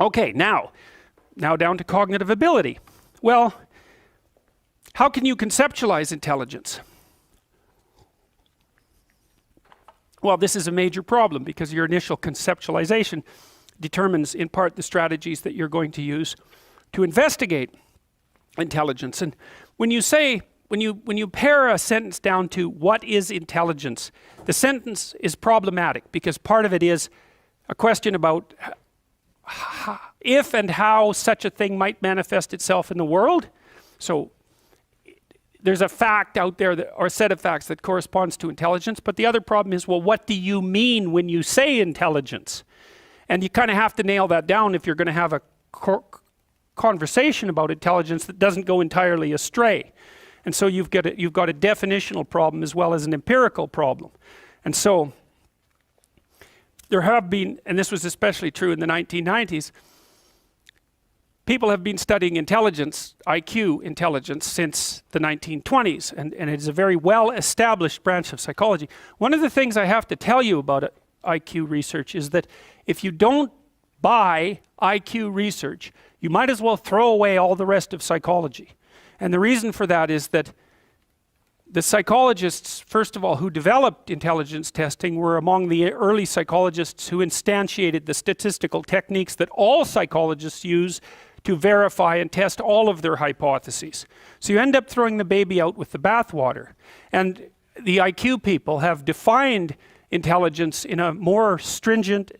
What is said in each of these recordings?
Okay, now down to cognitive ability. Well, how can you conceptualize intelligence? Well, this is a major problem because your initial conceptualization determines in part the strategies that you're going to use to investigate intelligence. And when you pare a sentence down to what is intelligence, the sentence is problematic because part of it is a question about if and how such a thing might manifest itself in the world. So there's a fact out there or a set of facts that corresponds to intelligence, but the other problem is, well, what do you mean when you say intelligence? And you kind of have to nail that down if you're going to have a conversation about intelligence that doesn't go entirely astray. And so you've got a definitional problem as well as an empirical problem. And so there have been, and this was especially true in the 1990s, people have been studying intelligence, IQ intelligence, since the 1920s, and it is a very well-established branch of psychology. One of the things I have to tell you about IQ research is that if you don't buy IQ research, you might as well throw away all the rest of psychology. And the reason for that is that the psychologists, first of all, who developed intelligence testing were among the early psychologists who instantiated the statistical techniques that all psychologists use to verify and test all of their hypotheses. So you end up throwing the baby out with the bathwater. And the IQ people have defined intelligence in a more stringent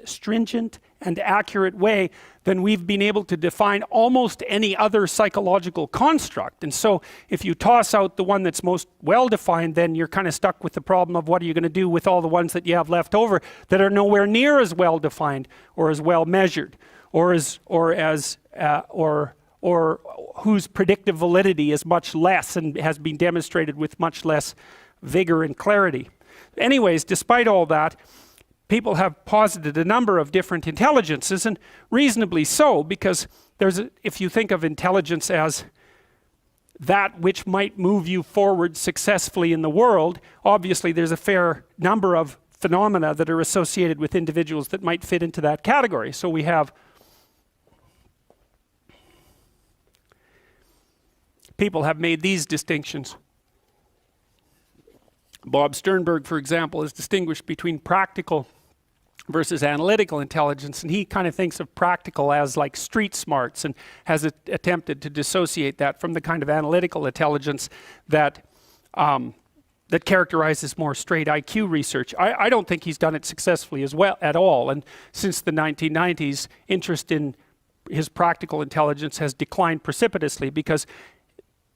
and accurate way than we've been able to define almost any other psychological construct. And so if you toss out the one that's most well defined, then you're kind of stuck with the problem of what are you going to do with all the ones that you have left over that are nowhere near as well defined or as well measured or whose predictive validity is much less and has been demonstrated with much less vigor and clarity. Anyways, despite all that, people have posited a number of different intelligences, and reasonably so, because if you think of intelligence as that which might move you forward successfully in the world, obviously there's a fair number of phenomena that are associated with individuals that might fit into that category. So we have people have made these distinctions. Bob Sternberg, for example, has distinguished between practical versus analytical intelligence, and he kind of thinks of practical as like street smarts and has attempted to dissociate that from the kind of analytical intelligence that characterizes more straight IQ research. I don't think he's done it successfully as well at all, and since the 1990s, interest in his practical intelligence has declined precipitously because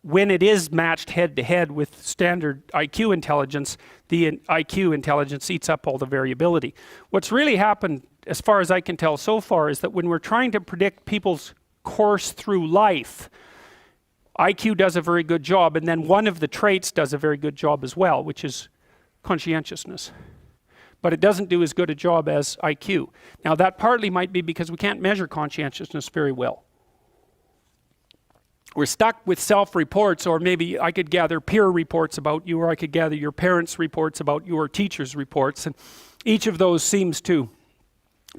when it is matched head-to-head with standard IQ intelligence, the IQ intelligence eats up all the variability. What's really happened, as far as I can tell so far, is that when we're trying to predict people's course through life, IQ does a very good job, and then one of the traits does a very good job as well, which is conscientiousness. But it doesn't do as good a job as IQ. Now that partly might be because we can't measure conscientiousness very well. We're stuck with self-reports, or maybe I could gather peer reports about you, or I could gather your parents' reports about you, or teachers' reports, and each of those seems to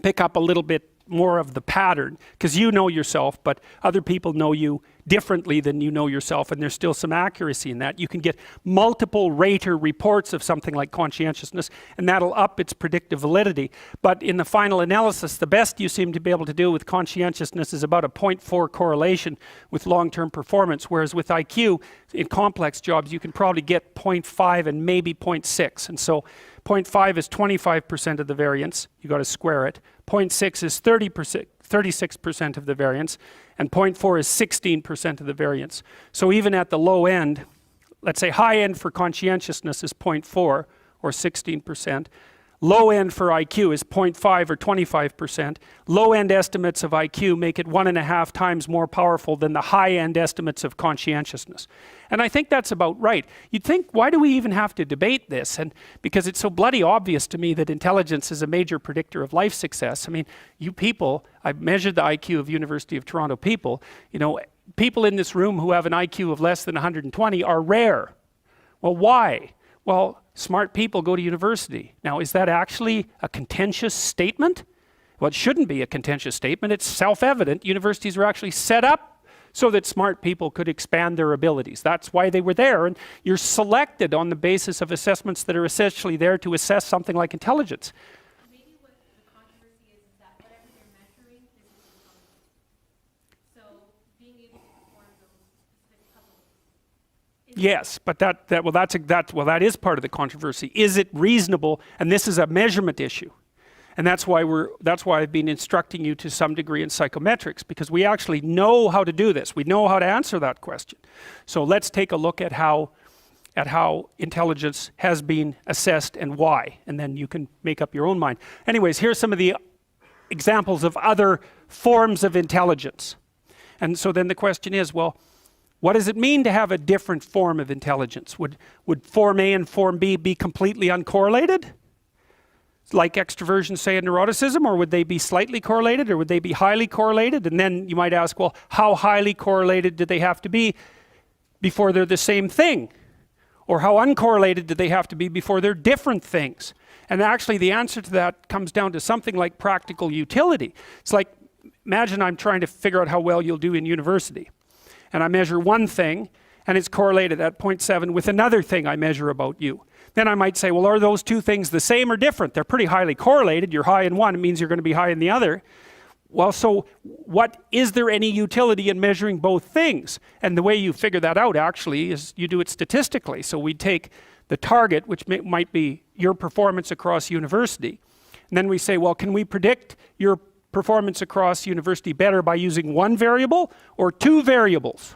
pick up a little bit more of the pattern, because you know yourself, but other people know you differently than you know yourself, and there's still some accuracy in that. You can get multiple rater reports of something like conscientiousness, and that'll up its predictive validity. But in the final analysis, the best you seem to be able to do with conscientiousness is about a 0.4 correlation with long-term performance, whereas with IQ, in complex jobs, you can probably get 0.5 and maybe 0.6. And so 0.5 is 25% of the variance. You got to square it. 0.6 is 36% of the variance, and 0.4 is 16% of the variance. So even at the low end, let's say high end for conscientiousness is 0.4 or 16%. Low end for IQ is 0.5 or 25%. Low end estimates of IQ make it 1.5 times more powerful than the high end estimates of conscientiousness. And I think that's about right. You'd think, why do we even have to debate this? And because it's so bloody obvious to me that intelligence is a major predictor of life success. I mean, you people, I measured the IQ of University of Toronto people, you know, people in this room who have an IQ of less than 120 are rare. Well, why? Well, smart people go to university. Now, is that actually a contentious statement? Well, it shouldn't be a contentious statement. It's self-evident. Universities are actually set up so that smart people could expand their abilities. That's why they were there. And you're selected on the basis of assessments that are essentially there to assess something like intelligence. Maybe what the controversy is that whatever they're measuring is intelligence. So being able to perform those specific puzzles. Yes, but that is part of the controversy. Is it reasonable? And this is a measurement issue. And that's why I've been instructing you to some degree in psychometrics, because we actually know how to do this. We know how to answer that question. So let's take a look at how intelligence has been assessed and why, and then you can make up your own mind. Anyways, here's some of the examples of other forms of intelligence. And so then the question is, well, what does it mean to have a different form of intelligence? Would form A and form B be completely uncorrelated? Like extroversion, say, and neuroticism, or would they be slightly correlated, or would they be highly correlated? And then you might ask, well, how highly correlated do they have to be before they're the same thing? Or how uncorrelated do they have to be before they're different things? And actually the answer to that comes down to something like practical utility. It's like, imagine I'm trying to figure out how well you'll do in university. And I measure one thing, and it's correlated at 0.7 with another thing I measure about you. Then I might say, well, are those two things the same or different? They're pretty highly correlated. You're high in one, it means you're going to be high in the other. Well, so is there any utility in measuring both things? And the way you figure that out actually is you do it statistically. So we take the target, which might be your performance across university. And then we say, well, can we predict your performance across university better by using one variable or two variables?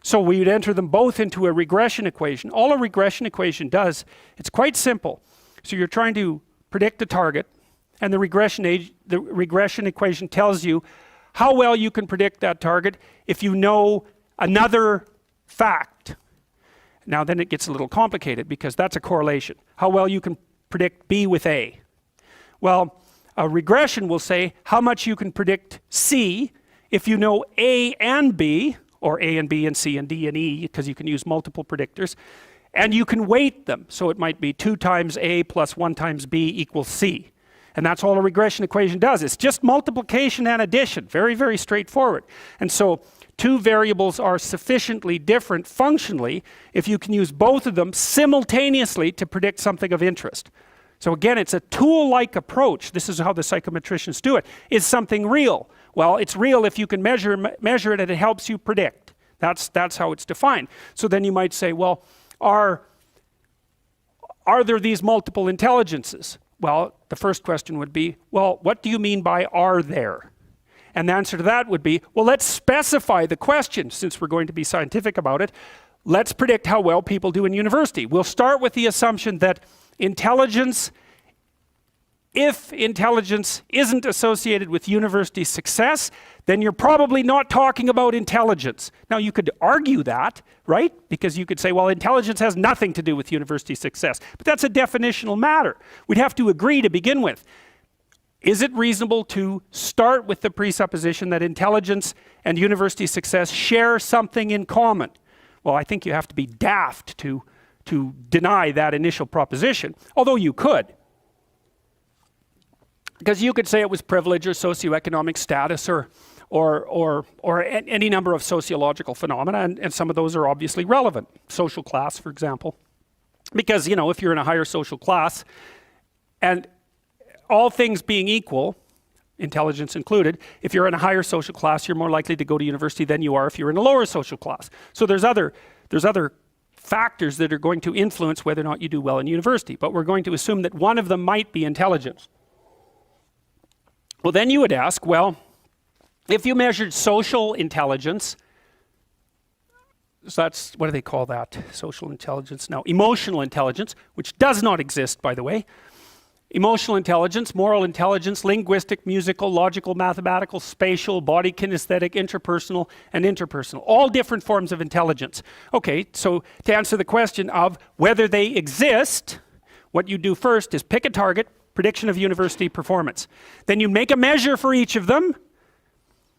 So we would enter them both into a regression equation. All a regression equation does, it's quite simple. So you're trying to predict a target, and the regression equation tells you how well you can predict that target if you know another fact. Now then it gets a little complicated, because that's a correlation. How well you can predict B with A. Well, a regression will say how much you can predict C if you know A and B, or A and B and C and D and E, because you can use multiple predictors, and you can weight them. So it might be 2 times A plus 1 times B equals C. And that's all a regression equation does. It's just multiplication and addition. Very, very straightforward. And so two variables are sufficiently different functionally if you can use both of them simultaneously to predict something of interest. So again, it's a tool-like approach. This is how the psychometricians do it. Is something real? Well, it's real if you can measure it and it helps you predict. That's how it's defined. So then you might say, well, are there these multiple intelligences? Well, the first question would be, well, what do you mean by are there? And the answer to that would be, well, let's specify the question, since we're going to be scientific about it. Let's predict how well people do in university. We'll start with the assumption that if intelligence isn't associated with university success, then you're probably not talking about intelligence. Now you could argue that, right? Because you could say, well, intelligence has nothing to do with university success. But that's a definitional matter. We'd have to agree to begin with. Is it reasonable to start with the presupposition that intelligence and university success share something in common? Well, I think you have to be daft to deny that initial proposition, although you could. Because you could say it was privilege or socioeconomic status or any number of sociological phenomena, and some of those are obviously relevant. Social class, for example. Because, you know, if you're in a higher social class, and all things being equal, intelligence included, if you're in a higher social class, you're more likely to go to university than you are if you're in a lower social class. So there's other factors that are going to influence whether or not you do well in university, but we're going to assume that one of them might be intelligence. Well, then you would ask, well, if you measured social intelligence, so that's, what do they call that? Social intelligence? No, emotional intelligence, which does not exist, by the way. Emotional intelligence, moral intelligence, linguistic, musical, logical, mathematical, spatial, body kinesthetic, interpersonal, and interpersonal. All different forms of intelligence. Okay, so to answer the question of whether they exist, what you do first is pick a target, prediction of university performance. Then you make a measure for each of them,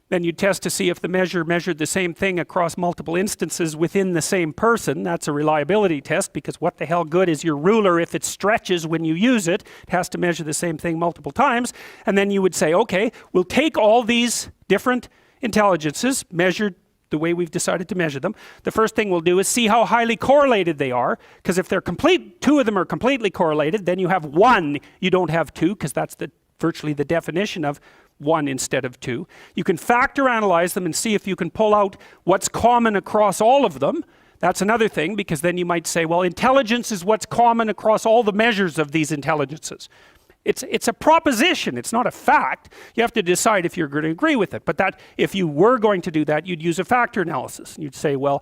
Then you'd test to see if the measure measured the same thing across multiple instances within the same person. That's a reliability test, because what the hell good is your ruler if it stretches when you use it? It has to measure the same thing multiple times. And then you would say, okay, we'll take all these different intelligences measured the way we've decided to measure them. The first thing we'll do is see how highly correlated they are, because if they're two of them are completely correlated, then you have one, you don't have two, because that's virtually the definition of one instead of two. You can factor analyze them and see if you can pull out what's common across all of them. That's another thing, because then you might say, well, intelligence is what's common across all the measures of these intelligences. It's a proposition, it's not a fact. You have to decide if you're going to agree with it. But that, if you were going to do that, you'd use a factor analysis. And you'd say, well,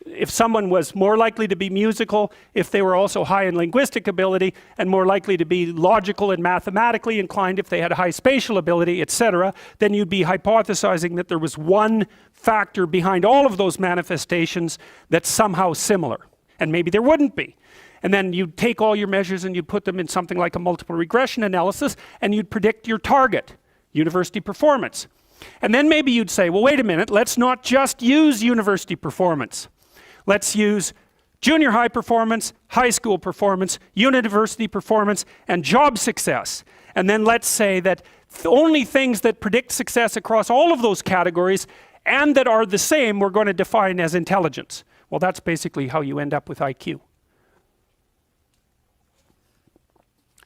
if someone was more likely to be musical, if they were also high in linguistic ability, and more likely to be logical and mathematically inclined if they had high spatial ability, etc., then you'd be hypothesizing that there was one factor behind all of those manifestations that's somehow similar. And maybe there wouldn't be. And then you'd take all your measures and you'd put them in something like a multiple regression analysis, and you'd predict your target, university performance. And then maybe you'd say, well, wait a minute, let's not just use university performance. Let's use junior high performance, high school performance, university performance, and job success. And then let's say that the only things that predict success across all of those categories and that are the same, we're going to define as intelligence. Well, that's basically how you end up with IQ.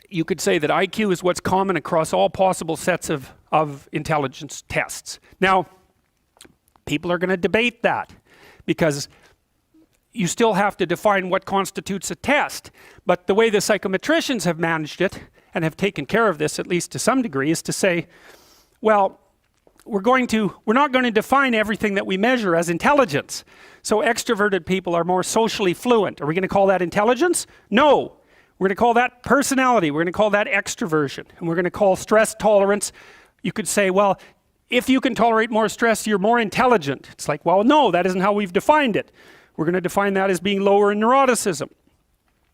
You could say that IQ is what's common across all possible sets of intelligence tests. Now, people are going to debate that, because you still have to define what constitutes a test. But the way the psychometricians have managed it, and have taken care of this at least to some degree, is to say, well, we're not going to define everything that we measure as intelligence. So extroverted people are more socially fluent. Are we going to call that intelligence? No. We're going to call that personality. We're going to call that extroversion. And we're going to call stress tolerance. You could say, well, if you can tolerate more stress, you're more intelligent. It's like, well, no, that isn't how we've defined it. We're going to define that as being lower in neuroticism.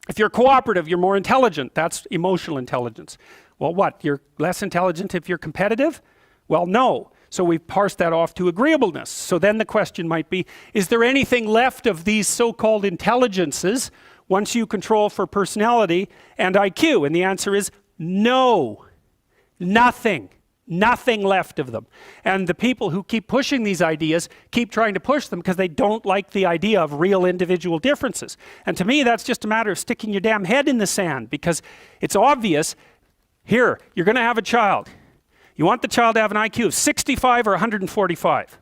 If you're cooperative, you're more intelligent. That's emotional intelligence. Well, what? You're less intelligent if you're competitive? Well, no. So we've parsed that off to agreeableness. So then the question might be, is there anything left of these so-called intelligences once you control for personality and IQ? And the answer is no. Nothing. Nothing left of them. And the people who keep pushing these ideas keep trying to push them because they don't like the idea of real individual differences. And to me, that's just a matter of sticking your damn head in the sand, because it's obvious. Here, you're going to have a child. You want the child to have an IQ of 65 or 145.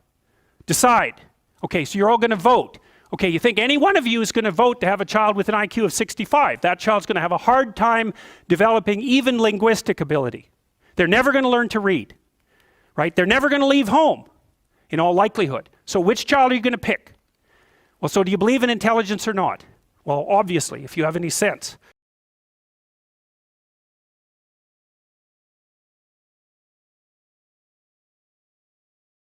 Decide. Okay, so you're all going to vote. Okay, you think any one of you is going to vote to have a child with an IQ of 65. That child's going to have a hard time developing even linguistic ability. They're never going to learn to read, right? They're never going to leave home, in all likelihood. So which child are you going to pick? Well, so do you believe in intelligence or not? Well, obviously, if you have any sense.